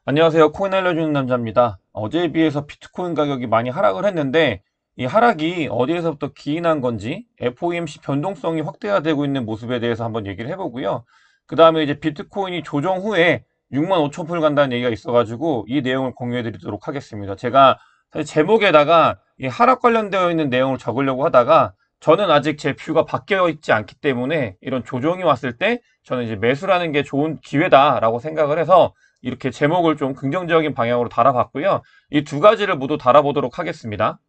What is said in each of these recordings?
안녕하세요. 코인 알려주는 남자입니다. 어제에 비해서 비트코인 가격이 많이 하락을 했는데 이 하락이 어디에서부터 기인한 건지 FOMC 변동성이 확대되고 있는 모습에 대해서 한번 얘기를 해보고요. 그 다음에 이제 비트코인이 조정 후에 6만 5천 불 간다는 얘기가 있어가지고 이 내용을 공유해 드리도록 하겠습니다. 제가 사실 제목에다가 이 하락 관련되어 있는 내용을 적으려고 하다가 저는 아직 제 뷰가 바뀌어 있지 않기 때문에 이런 조정이 왔을 때 저는 이제 매수라는 게 좋은 기회다라고 생각을 해서 이렇게 제목을 좀 긍정적인 방향으로 달아봤고요. 이 두 가지를 모두 달아보도록 하겠습니다.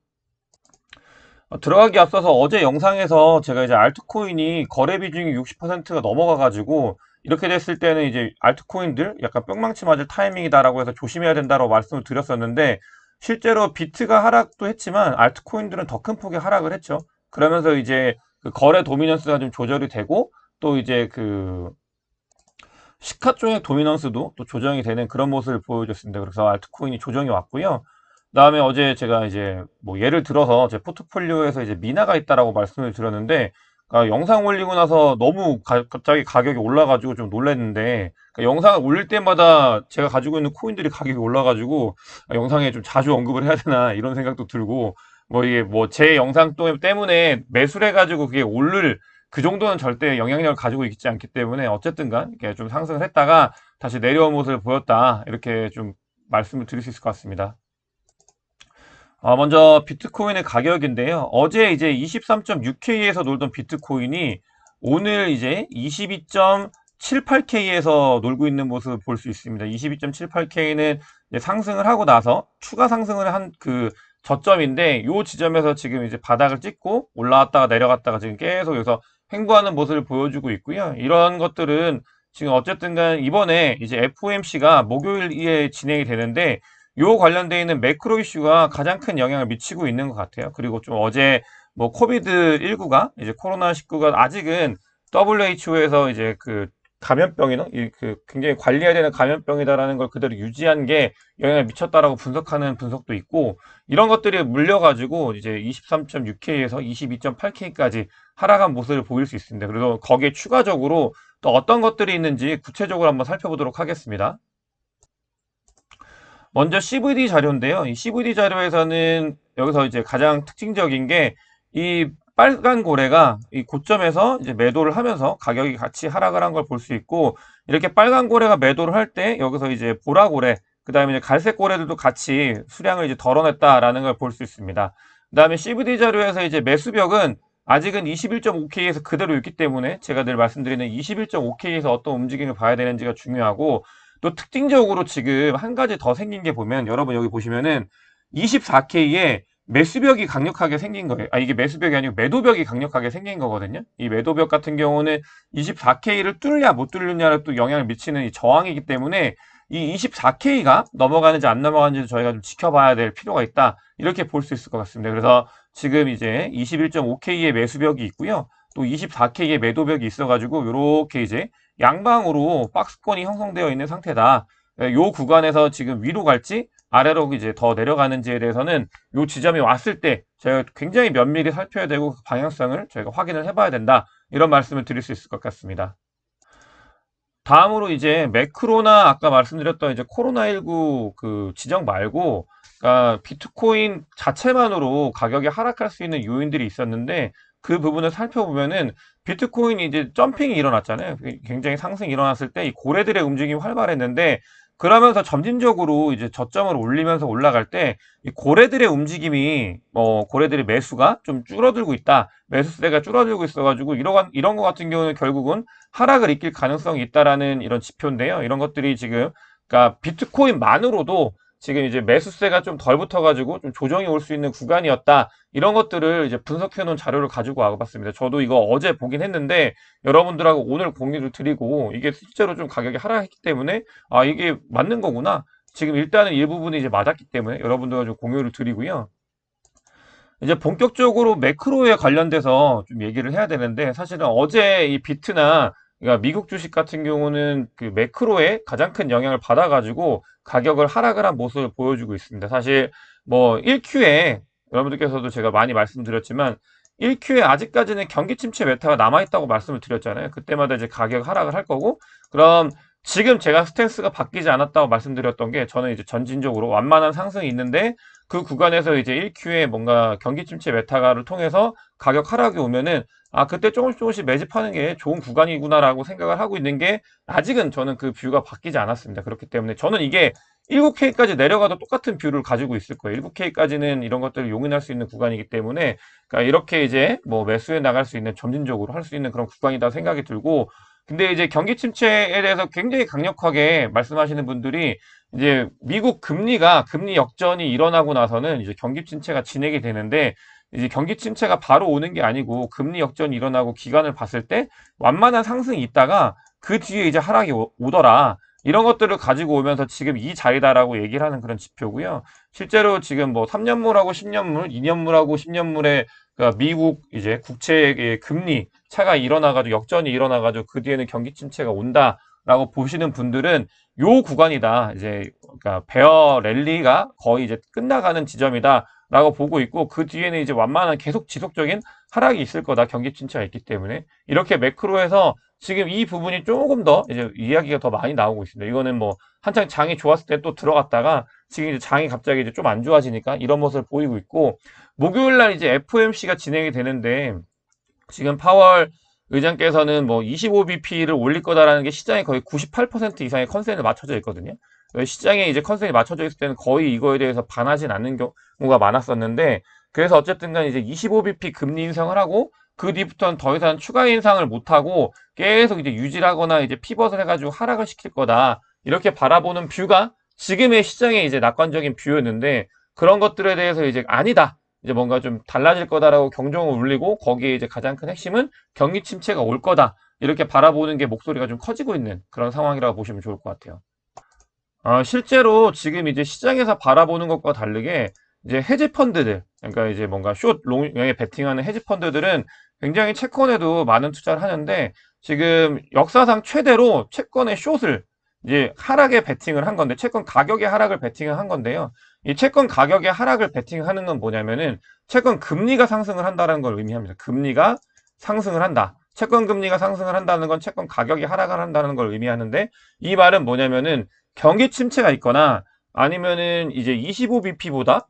들어가기 앞서서 어제 영상에서 제가 이제 알트코인이 거래 비중이 60%가 넘어가가지고 이렇게 됐을 때는 이제 알트코인들 약간 뿅망치 맞을 타이밍이다라고 해서 조심해야 된다고 말씀을 드렸었는데 실제로 비트가 하락도 했지만 알트코인들은 더 큰 폭의 하락을 했죠. 그러면서 이제 그 거래 도미넌스가 좀 조절이 되고 또 이제 그 시가 쪽의 도미넌스도 또 조정이 되는 그런 모습을 보여줬습니다. 그래서 알트코인이 조정이 왔고요. 그다음에 어제 제가 이제 뭐 예를 들어서 제 포트폴리오에서 이제 미나가 있다라고 말씀을 드렸는데 영상 올리고 나서 너무 갑자기 가격이 올라가지고 좀 놀랐는데 영상을 올릴 때마다 제가 가지고 있는 코인들이 가격이 올라가지고 영상에 좀 자주 언급을 해야 되나 이런 생각도 들고 뭐 이게 뭐 제 영상 때문에 매수를 해가지고 그게 오를 그 정도는 절대 영향력을 가지고 있지 않기 때문에 어쨌든간 이렇게 좀 상승을 했다가 다시 내려온 모습을 보였다 이렇게 좀 말씀을 드릴 수 있을 것 같습니다. 먼저 비트코인의 가격인데요. 어제 이제 23.6K에서 놀던 비트코인이 오늘 이제 22.78K에서 놀고 있는 모습을 볼 수 있습니다. 22.78K는 상승을 하고 나서 추가 상승을 한 그 저점인데 이 지점에서 지금 이제 바닥을 찍고 올라왔다가 내려갔다가 지금 계속 여기서 횡보하는 모습을 보여주고 있고요. 이런 것들은 지금 어쨌든 간 이번에 이제 FOMC가 목요일에 진행이 되는데 요 관련되어 있는 매크로 이슈가 가장 큰 영향을 미치고 있는 것 같아요. 그리고 좀 어제 뭐 코비드19가 이제 코로나19가 아직은 WHO에서 이제 그 감염병이나 그 굉장히 관리해야 되는 감염병이다라는 걸 그대로 유지한 게 영향을 미쳤다라고 분석하는 분석도 있고 이런 것들이 물려가지고 이제 23.6K에서 22.8K까지 하락한 모습을 보일 수 있습니다. 그래서 거기에 추가적으로 또 어떤 것들이 있는지 구체적으로 한번 살펴보도록 하겠습니다. 먼저 CVD 자료인데요. 이 CVD 자료에서는 여기서 이제 가장 특징적인 게 이 빨간 고래가 이 고점에서 이제 매도를 하면서 가격이 같이 하락을 한 걸 볼 수 있고 이렇게 빨간 고래가 매도를 할 때 여기서 이제 보라 고래 그다음에 이제 갈색 고래들도 같이 수량을 이제 덜어냈다라는 걸 볼 수 있습니다. 그다음에 CVD 자료에서 이제 매수벽은 아직은 21.5K에서 그대로 있기 때문에 제가 늘 말씀드리는 21.5K에서 어떤 움직임을 봐야 되는지가 중요하고 또 특징적으로 지금 한 가지 더 생긴 게 보면 여러분 여기 보시면은 24K에 매수벽이 강력하게 생긴 거예요. 이게 매수벽이 아니고 매도벽이 강력하게 생긴 거거든요. 이 매도벽 같은 경우는 24K를 뚫냐 못 뚫느냐를 또 영향을 미치는 이 저항이기 때문에 이 24K가 넘어가는지 안 넘어가는지 저희가 좀 지켜봐야 될 필요가 있다. 이렇게 볼 수 있을 것 같습니다. 그래서 지금 이제 21.5K의 매수벽이 있고요. 또 24K의 매도벽이 있어가지고 이렇게 이제 양방으로 박스권이 형성되어 있는 상태다. 요 구간에서 지금 위로 갈지 아래로 이제 더 내려가는지에 대해서는 요 지점이 왔을 때 저희가 굉장히 면밀히 살펴야 되고 그 방향성을 저희가 확인을 해봐야 된다. 이런 말씀을 드릴 수 있을 것 같습니다. 다음으로 이제 매크로나 아까 말씀드렸던 이제 코로나19 그 지정 말고 그러니까 비트코인 자체만으로 가격이 하락할 수 있는 요인들이 있었는데 그 부분을 살펴보면은 비트코인이 이제 점핑이 일어났잖아요. 굉장히 상승이 일어났을 때 이 고래들의 움직임이 활발했는데 그러면서 점진적으로 이제 저점을 올리면서 올라갈 때 이 고래들의 움직임이 고래들의 매수가 좀 줄어들고 있다. 매수세가 줄어들고 있어가지고 이런 거 같은 경우는 결국은 하락을 일으킬 가능성이 있다라는 이런 지표인데요. 이런 것들이 지금 그러니까 비트코인만으로도 지금 이제 매수세가 좀 덜 붙어가지고 좀 조정이 올 수 있는 구간이었다. 이런 것들을 이제 분석해 놓은 자료를 가지고 와봤습니다. 저도 이거 어제 보긴 했는데 여러분들하고 오늘 공유를 드리고 이게 실제로 좀 가격이 하락했기 때문에 이게 맞는 거구나. 지금 일단은 일부분이 이제 맞았기 때문에 여러분들과 좀 공유를 드리고요. 이제 본격적으로 매크로에 관련돼서 좀 얘기를 해야 되는데 사실은 어제 이 비트나 그러니까 미국 주식 같은 경우는 그 매크로에 가장 큰 영향을 받아가지고 가격을 하락을 한 모습을 보여주고 있습니다. 사실 뭐 1Q에 여러분들께서도 제가 많이 말씀드렸지만 1Q에 아직까지는 경기 침체 메타가 남아있다고 말씀을 드렸잖아요. 그때마다 이제 가격 하락을 할 거고 그럼 지금 제가 스탠스가 바뀌지 않았다고 말씀드렸던 게 저는 이제 전진적으로 완만한 상승이 있는데 그 구간에서 이제 1Q에 뭔가 경기 침체 메타가를 통해서 가격 하락이 오면은 그때 조금씩 매집하는 게 좋은 구간이구나라고 생각을 하고 있는 게 아직은 저는 그 뷰가 바뀌지 않았습니다. 그렇기 때문에 저는 이게 19K까지 내려가도 똑같은 뷰를 가지고 있을 거예요. 19K까지는 이런 것들을 용인할 수 있는 구간이기 때문에 그러니까 이렇게 이제 뭐 매수해 나갈 수 있는 점진적으로 할 수 있는 그런 구간이다 생각이 들고 근데 이제 경기 침체에 대해서 굉장히 강력하게 말씀하시는 분들이 이제 미국 금리 역전이 일어나고 나서는 이제 경기 침체가 진행이 되는데 이제 경기 침체가 바로 오는 게 아니고 금리 역전이 일어나고 기간을 봤을 때 완만한 상승이 있다가 그 뒤에 이제 하락이 오더라. 이런 것들을 가지고 오면서 지금 이 자리다라고 얘기를 하는 그런 지표고요. 실제로 지금 뭐 3년물하고 10년물, 2년물하고 10년물의 그러니까 미국 이제 국채의 금리 차가 일어나가지고 역전이 일어나가지고 그 뒤에는 경기 침체가 온다라고 보시는 분들은 요 구간이다. 이제 그러니까 베어 랠리가 거의 이제 끝나가는 지점이다라고 보고 있고 그 뒤에는 이제 완만한 계속 지속적인 하락이 있을 거다. 경기 침체가 있기 때문에 이렇게 매크로에서 지금 이 부분이 조금 더 이제 이야기가 더 많이 나오고 있습니다. 이거는 뭐 한창 장이 좋았을 때 또 들어갔다가 지금 이제 장이 갑자기 이제 좀 안 좋아지니까 이런 모습을 보이고 있고 목요일 날 이제 FOMC가 진행이 되는데 지금 파월 의장께서는 뭐 25bp를 올릴 거다라는 게 시장에 거의 98% 이상의 컨센이 맞춰져 있거든요. 시장에 이제 컨센이 맞춰져 있을 때는 거의 이거에 대해서 반하진 않는 경우가 많았었는데 그래서 어쨌든 간 이제 25bp 금리 인상을 하고 그 뒤부터는 더 이상 추가 인상을 못 하고 계속 이제 유지를 하거나 이제 피벗을 해가지고 하락을 시킬 거다. 이렇게 바라보는 뷰가 지금의 시장의 이제 낙관적인 뷰였는데 그런 것들에 대해서 이제 아니다. 이제 뭔가 좀 달라질 거다라고 경종을 울리고 거기에 이제 가장 큰 핵심은 경기 침체가 올 거다. 이렇게 바라보는 게 목소리가 좀 커지고 있는 그런 상황이라고 보시면 좋을 것 같아요. 실제로 지금 이제 시장에서 바라보는 것과 다르게 이제 헤지 펀드들, 그러니까 이제 뭔가 숏, 롱에 베팅하는 헤지 펀드들은 굉장히 채권에도 많은 투자를 하는데 지금 역사상 최대로 채권의 숏을 이제 하락에 베팅을 한 건데 채권 가격의 하락을 베팅을 한 건데요. 이 채권 가격의 하락을 베팅하는 건 뭐냐면은 채권 금리가 상승을 한다는 걸 의미합니다. 금리가 상승을 한다. 채권 금리가 상승을 한다는 건 채권 가격이 하락을 한다는 걸 의미하는데 이 말은 뭐냐면은 경기 침체가 있거나 아니면은 이제 25bp보다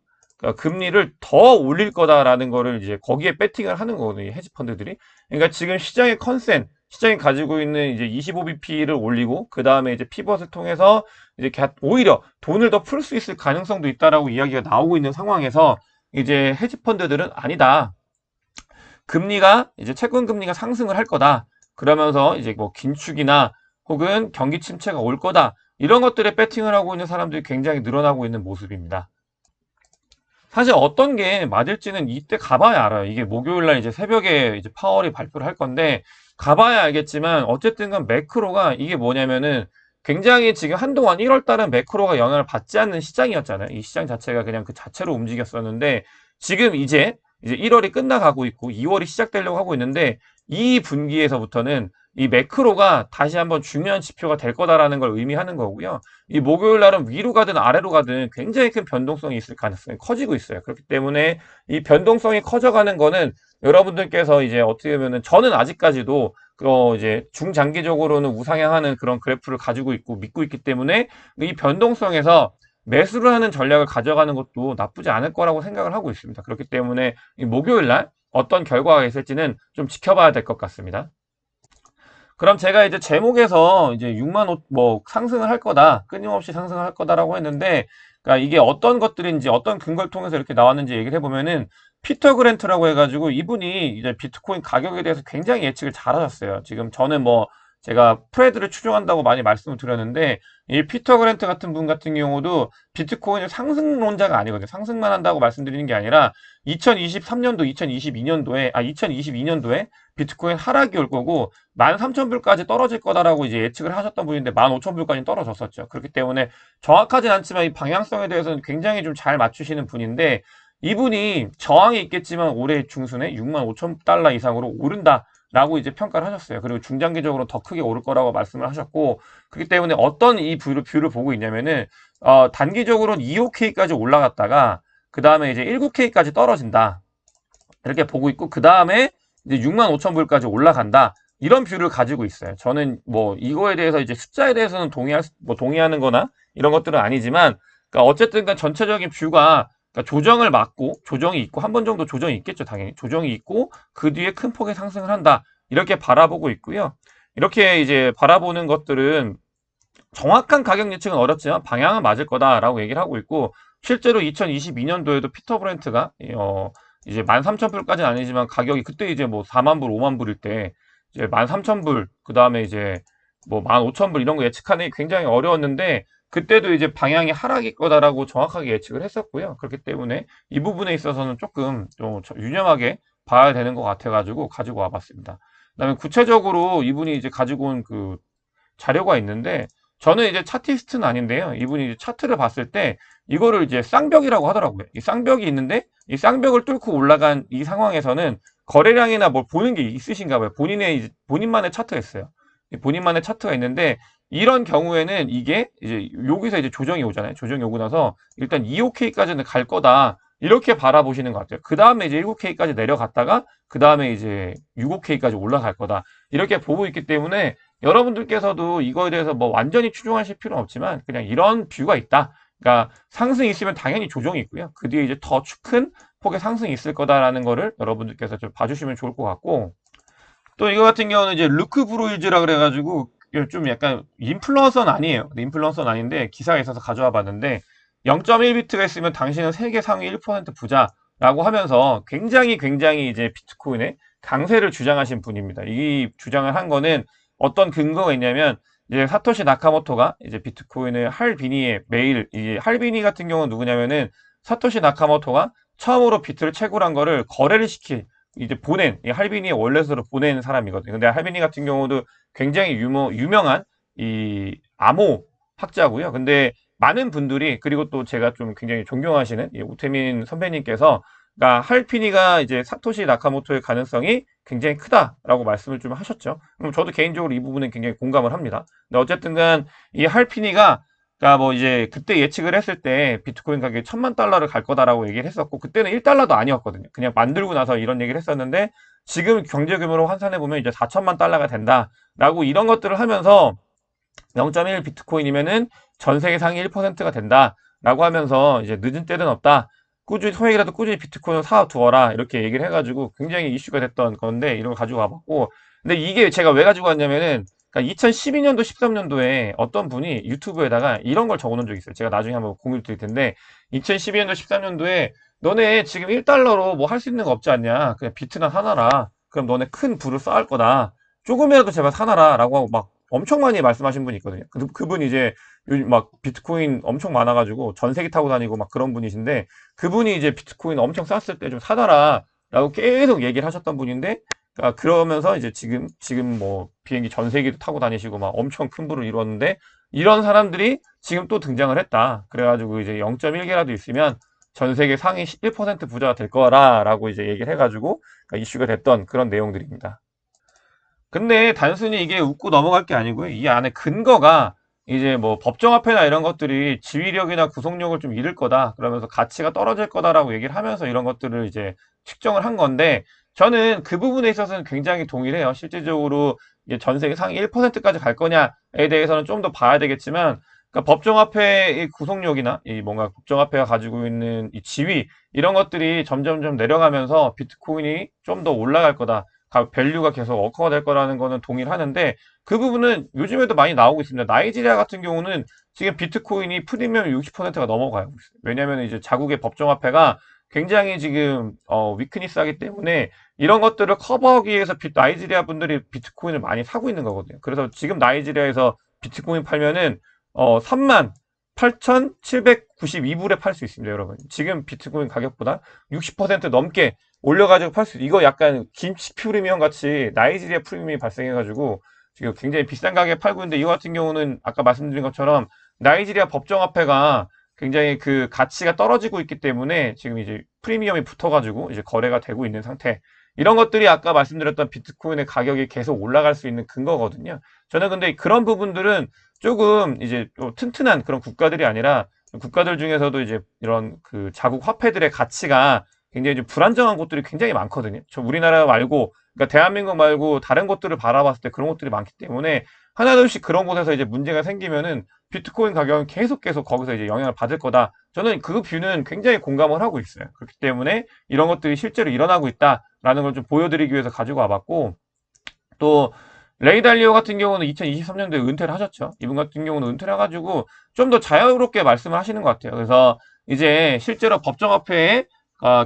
금리를 더 올릴 거다라는 거를 이제 거기에 배팅을 하는 거거든요. 헤지 펀드들이. 그러니까 지금 시장의 컨센, 시장이 가지고 있는 이제 25bp를 올리고 그 다음에 이제 피벗을 통해서 이제 오히려 돈을 더 풀 수 있을 가능성도 있다라고 이야기가 나오고 있는 상황에서 이제 헤지 펀드들은 아니다. 금리가 이제 채권 금리가 상승을 할 거다. 그러면서 이제 뭐 긴축이나 혹은 경기 침체가 올 거다. 이런 것들에 배팅을 하고 있는 사람들이 굉장히 늘어나고 있는 모습입니다. 사실 어떤 게 맞을지는 이때 가봐야 알아요. 이게 목요일 날 이제 새벽에 이제 파월이 발표를 할 건데 가봐야 알겠지만 어쨌든 간 매크로가 이게 뭐냐면은 굉장히 지금 한동안 1월 달은 매크로가 영향을 받지 않는 시장이었잖아요. 이 시장 자체가 그냥 그 자체로 움직였었는데 지금 이제 1월이 끝나가고 있고 2월이 시작되려고 하고 있는데 이 분기에서부터는 이 매크로가 다시 한번 중요한 지표가 될 거다라는 걸 의미하는 거고요. 이 목요일 날은 위로 가든 아래로 가든 굉장히 큰 변동성이 있을 가능성이 커지고 있어요. 그렇기 때문에 이 변동성이 커져가는 거는 여러분들께서 이제 어떻게 보면은 저는 아직까지도 이제 중장기적으로는 우상향하는 그런 그래프를 가지고 있고 믿고 있기 때문에 이 변동성에서 매수를 하는 전략을 가져가는 것도 나쁘지 않을 거라고 생각을 하고 있습니다. 그렇기 때문에 이 목요일 날 어떤 결과가 있을지는 좀 지켜봐야 될 것 같습니다. 그럼 제가 이제 제목에서 이제 6만 5, 뭐 상승을 할 거다, 끊임없이 상승을 할 거다라고 했는데, 그러니까 이게 어떤 것들인지 어떤 근거를 통해서 이렇게 나왔는지 얘기를 해보면은 피터 그랜트라고 해가지고 이분이 이제 비트코인 가격에 대해서 굉장히 예측을 잘하셨어요. 지금 저는 뭐 제가 프레드를 추종한다고 많이 말씀을 드렸는데 이 피터 그랜트 같은 분 같은 경우도 비트코인의 상승론자가 아니거든요. 상승만 한다고 말씀드리는 게 아니라 2023년도, 2022년도에 비트코인 하락이 올 거고 13,000불까지 떨어질 거다라고 이제 예측을 하셨던 분인데 15,000불까지 떨어졌었죠. 그렇기 때문에 정확하진 않지만 이 방향성에 대해서는 굉장히 좀 잘 맞추시는 분인데 이분이 저항이 있겠지만 올해 중순에 65,000달러 이상으로 오른다라고 이제 평가를 하셨어요. 그리고 중장기적으로 더 크게 오를 거라고 말씀을 하셨고 그렇기 때문에 어떤 이 뷰를 보고 있냐면은 단기적으로는 2OK까지 올라갔다가 그 다음에 이제 19K까지 떨어진다. 이렇게 보고 있고 그 다음에 이제 65,000불까지 올라간다. 이런 뷰를 가지고 있어요. 저는 뭐 이거에 대해서 이제 숫자에 대해서는 동의하는 거나 이런 것들은 아니지만, 그러니까 어쨌든 간 전체적인 뷰가, 그러니까 조정을 맞고, 조정이 있고, 한 번 정도 조정이 있겠죠, 당연히. 조정이 있고, 그 뒤에 큰 폭의 상승을 한다. 이렇게 바라보고 있고요. 이렇게 이제 바라보는 것들은 정확한 가격 예측은 어렵지만 방향은 맞을 거다라고 얘기를 하고 있고, 실제로 2022년도에도 피터 브렌트가 이제 13,000불까지는 아니지만 가격이 그때 이제 뭐 4만 불, 5만 불일 때 이제 13,000불, 그 다음에 이제 뭐 15,000불 이런 거 예측하는 게 굉장히 어려웠는데, 그때도 이제 방향이 하락일 거다라고 정확하게 예측을 했었고요. 그렇기 때문에 이 부분에 있어서는 조금 좀 유념하게 봐야 되는 것 같아가지고 가지고 와봤습니다. 그다음에 구체적으로 이분이 이제 가지고 온 그 자료가 있는데, 저는 이제 차티스트는 아닌데요. 이분이 이제 차트를 봤을 때 이거를 이제 쌍벽이라고 하더라고요. 이 쌍벽이 있는데, 이 쌍벽을 뚫고 올라간 이 상황에서는 거래량이나 뭘 보는 게 있으신가 봐요. 본인만의 차트가 있어요. 본인만의 차트가 있는데, 이런 경우에는 이게 이제 여기서 이제 조정이 오잖아요. 조정이 오고 나서 일단 2OK까지는 갈 거다. 이렇게 바라보시는 것 같아요. 그 다음에 이제 1OK까지 내려갔다가 그 다음에 이제 6OK까지 올라갈 거다. 이렇게 보고 있기 때문에 여러분들께서도 이거에 대해서 뭐 완전히 추종하실 필요는 없지만 그냥 이런 뷰가 있다. 그러니까 상승이 있으면 당연히 조정이 있고요. 그 뒤에 이제 더 큰 폭의 상승이 있을 거다라는 거를 여러분들께서 좀 봐주시면 좋을 것 같고, 또 이거 같은 경우는 이제 루크 브루이즈라 그래가지고 좀 약간 인플루언서는 아니에요. 인플루언서는 아닌데 기사에 있어서 가져와 봤는데, 0.1비트가 있으면 당신은 세계 상위 1% 부자라고 하면서 굉장히 이제 비트코인의 강세를 주장하신 분입니다. 이 주장을 한 거는 어떤 근거가 있냐면, 이제 사토시 나카모토가 이제 비트코인을 할비니에 매일, 이 할비니 같은 경우는 누구냐면은 사토시 나카모토가 처음으로 비트를 채굴한 거를 거래를 시킨, 이제 보낸, 이 할비니의 월렛으로 보낸 사람이거든요. 근데 할비니 같은 경우도 굉장히 유명한 이 암호 학자고요. 근데 많은 분들이, 그리고 또 제가 좀 굉장히 존경하시는 이 우태민 선배님께서, 그러니까 할피니가 이제 사토시 나카모토의 가능성이 굉장히 크다라고 말씀을 좀 하셨죠. 그럼 저도 개인적으로 이 부분은 굉장히 공감을 합니다. 근데 어쨌든 간 이 할피니가, 그러니까 뭐 이제 그때 예측을 했을 때 비트코인 가격이 1,000만 달러를 갈 거다라고 얘기를 했었고, 그때는 1달러도 아니었거든요. 그냥 만들고 나서 이런 얘기를 했었는데, 지금 경제 규모로 환산해 보면 이제 4,000만 달러가 된다라고 이런 것들을 하면서 0.1 비트코인이면은 전 세계 상위 1%가 된다라고 하면서 이제 늦은 때는 없다. 꾸준히 소액이라도 꾸준히 비트코인을 사두어라 이렇게 얘기를 해가지고 굉장히 이슈가 됐던 건데, 이런 걸 가지고 와봤고, 근데 이게 제가 왜 가지고 왔냐면은, 그러니까 2012년도 13년도에 어떤 분이 유튜브에다가 이런 걸 적어놓은 적이 있어요. 제가 나중에 한번 공유 드릴 텐데, 2012년도 13년도에 너네 지금 1달러로 뭐 할 수 있는 거 없지 않냐, 그냥 비트나 사놔라. 그럼 너네 큰 부를 쌓을 거다. 조금이라도 제발 사놔라 라고 하고 막 엄청 많이 말씀하신 분이 있거든요. 그분이 이제 요즘 막 비트코인 엄청 많아가지고 전세기 타고 다니고 막 그런 분이신데, 그분이 이제 비트코인 엄청 쌌을 때 좀 사달라 라고 계속 얘기를 하셨던 분인데, 그러니까 그러면서 이제 지금 뭐 비행기 전세기도 타고 다니시고 막 엄청 큰 부를 이뤘는데, 이런 사람들이 지금 또 등장을 했다. 그래가지고 이제 0.1개라도 있으면 전 세계 상위 1% 부자가 될 거라라고 이제 얘기를 해가지고 그러니까 이슈가 됐던 그런 내용들입니다. 근데 단순히 이게 웃고 넘어갈 게 아니고요. 이 안에 근거가 이제 뭐 법정화폐나 이런 것들이 지위력이나 구속력을 좀 잃을 거다. 그러면서 가치가 떨어질 거다라고 얘기를 하면서 이런 것들을 이제 측정을 한 건데, 저는 그 부분에 있어서는 굉장히 동일해요. 실질적으로 이제 전 세계 상위 1%까지 갈 거냐에 대해서는 좀 더 봐야 되겠지만, 그러니까 법정화폐의 구속력이나 이 뭔가 법정화폐가 가지고 있는 이 지위, 이런 것들이 점점점 내려가면서 비트코인이 좀 더 올라갈 거다. 밸류가 계속 억화가 될 거라는 거는 동일하는데, 그 부분은 요즘에도 많이 나오고 있습니다. 나이지리아 같은 경우는 지금 비트코인이 프리미엄 60%가 넘어가요. 왜냐하면 이제 자국의 법정화폐가 굉장히 지금 위크니스하기 때문에 이런 것들을 커버하기 위해서 나이지리아 분들이 비트코인을 많이 사고 있는 거거든요. 그래서 지금 나이지리아에서 비트코인 팔면은 3만 8,792불에 팔 수 있습니다, 여러분. 지금 비트코인 가격보다 60% 넘게 올려가지고 팔 수, 이거 약간 김치 프리미엄 같이 나이지리아 프리미엄이 발생해가지고 지금 굉장히 비싼 가격에 팔고 있는데, 이거 같은 경우는 아까 말씀드린 것처럼 나이지리아 법정화폐가 굉장히 그 가치가 떨어지고 있기 때문에 지금 이제 프리미엄이 붙어가지고 이제 거래가 되고 있는 상태. 이런 것들이 아까 말씀드렸던 비트코인의 가격이 계속 올라갈 수 있는 근거거든요. 저는 근데 그런 부분들은 조금 이제 좀 튼튼한 그런 국가들이 아니라, 국가들 중에서도 이제 이런 그 자국 화폐들의 가치가 굉장히 좀 불안정한 곳들이 굉장히 많거든요. 저 우리나라 말고, 그러니까 대한민국 말고 다른 곳들을 바라봤을 때 그런 곳들이 많기 때문에 하나둘씩 그런 곳에서 이제 문제가 생기면은 비트코인 가격은 계속 거기서 이제 영향을 받을 거다. 저는 그 뷰는 굉장히 공감을 하고 있어요. 그렇기 때문에 이런 것들이 실제로 일어나고 있다라는 걸 좀 보여드리기 위해서 가지고 와봤고, 또 레이 달리오 같은 경우는 2023년도에 은퇴를 하셨죠. 이분 같은 경우는 은퇴를 해가지고 좀 더 자유롭게 말씀을 하시는 것 같아요. 그래서 이제 실제로 법정화폐에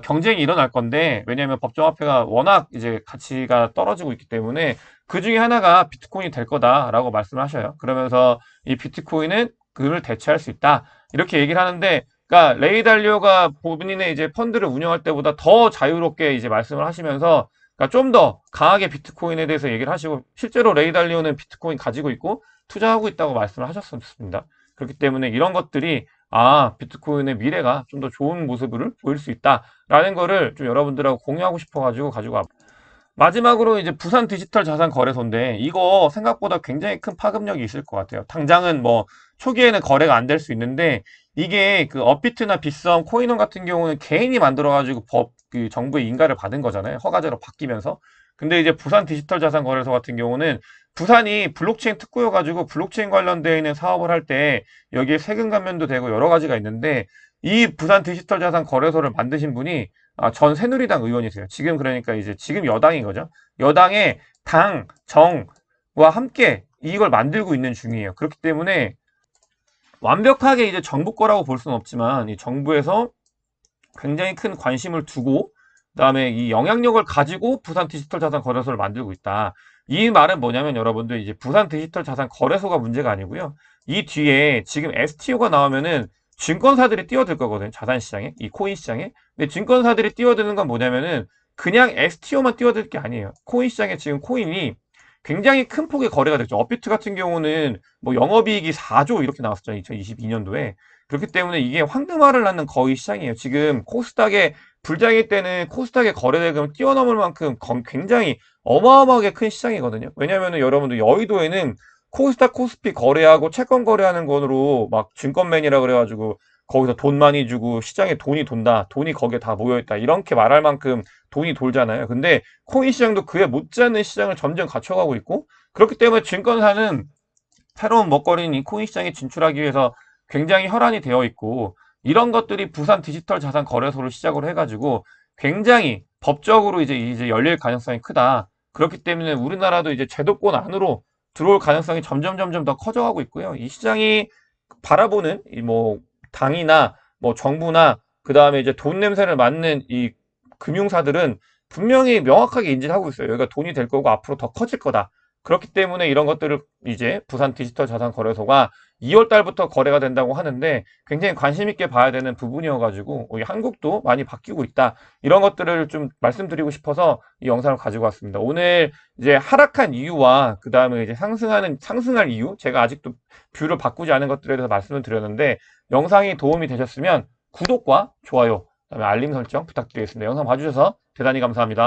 경쟁이 일어날 건데, 왜냐하면 법정화폐가 워낙 이제 가치가 떨어지고 있기 때문에 그 중에 하나가 비트코인이 될 거다라고 말씀을 하셔요. 그러면서 이 비트코인은 그를 대체할 수 있다, 이렇게 얘기를 하는데, 그러니까 레이 달리오가 본인의 이제 펀드를 운영할 때보다 더 자유롭게 이제 말씀을 하시면서, 그러니까 좀 더 강하게 비트코인에 대해서 얘기를 하시고, 실제로 레이 달리오는 비트코인 가지고 있고 투자하고 있다고 말씀을 하셨습니다. 그렇기 때문에 이런 것들이 비트코인의 미래가 좀 더 좋은 모습을 보일 수 있다라는 거를 좀 여러분들하고 공유하고 싶어가지고 가지고 와. 마지막으로 이제 부산 디지털 자산 거래소인데, 이거 생각보다 굉장히 큰 파급력이 있을 것 같아요. 당장은 뭐 초기에는 거래가 안 될 수 있는데, 이게 그 업비트나 빗썸, 코인원 같은 경우는 개인이 만들어가지고 그 정부의 인가를 받은 거잖아요. 허가제로 바뀌면서. 근데 이제 부산 디지털 자산 거래소 같은 경우는 부산이 블록체인 특구여가지고 블록체인 관련되어 있는 사업을 할 때 여기에 세금 감면도 되고 여러 가지가 있는데, 이 부산 디지털 자산 거래소를 만드신 분이 전 새누리당 의원이세요. 지금 그러니까 이제 지금 여당인 거죠. 여당의 당, 정과 함께 이걸 만들고 있는 중이에요. 그렇기 때문에 완벽하게 이제 정부 거라고 볼 수는 없지만, 이 정부에서 굉장히 큰 관심을 두고 그다음에 이 영향력을 가지고 부산 디지털 자산 거래소를 만들고 있다. 이 말은 뭐냐면, 여러분들 이제 부산 디지털 자산 거래소가 문제가 아니고요. 이 뒤에 지금 STO가 나오면은 증권사들이 뛰어들 거거든요. 자산 시장에, 이 코인 시장에. 근데 증권사들이 뛰어드는 건 뭐냐면은 그냥 STO만 뛰어들 게 아니에요. 코인 시장에 지금 코인이 굉장히 큰 폭의 거래가 됐죠. 업비트 같은 경우는 뭐 영업이익이 4조 이렇게 나왔었죠. 2022년도에. 그렇기 때문에 이게 황금알을 낳는 거의 시장이에요. 지금 코스닥의 불장일 때는 코스닥의 거래대금 뛰어넘을 만큼 굉장히 어마어마하게 큰 시장이거든요. 왜냐하면 여러분들 여의도에는 코스닥 코스피 거래하고 채권 거래하는 건으로 막 증권맨이라 그래가지고 거기서 돈 많이 주고 시장에 돈이 돈다, 돈이 거기에 다 모여있다, 이렇게 말할 만큼 돈이 돌잖아요. 근데 코인 시장도 그에 못지않는 시장을 점점 갖춰가고 있고, 그렇기 때문에 증권사는 새로운 먹거리인 이 코인 시장에 진출하기 위해서 굉장히 혈안이 되어 있고, 이런 것들이 부산 디지털 자산 거래소를 시작으로 해가지고 굉장히 법적으로 이제 열릴 가능성이 크다. 그렇기 때문에 우리나라도 이제 제도권 안으로 들어올 가능성이 점점 더 커져가고 있고요. 이 시장이 바라보는 이 뭐 당이나 뭐 정부나 그 다음에 이제 돈 냄새를 맡는 이 금융사들은 분명히 명확하게 인지를 하고 있어요. 여기가 돈이 될 거고 앞으로 더 커질 거다. 그렇기 때문에 이런 것들을 이제 부산 디지털 자산 거래소가 2월 달부터 거래가 된다고 하는데, 굉장히 관심 있게 봐야 되는 부분이어가지고 우리 한국도 많이 바뀌고 있다. 이런 것들을 좀 말씀드리고 싶어서 이 영상을 가지고 왔습니다. 오늘 이제 하락한 이유와 그 다음에 이제 상승할 이유, 제가 아직도 뷰를 바꾸지 않은 것들에 대해서 말씀을 드렸는데, 영상이 도움이 되셨으면 구독과 좋아요, 그다음에 알림 설정 부탁드리겠습니다. 영상 봐주셔서 대단히 감사합니다.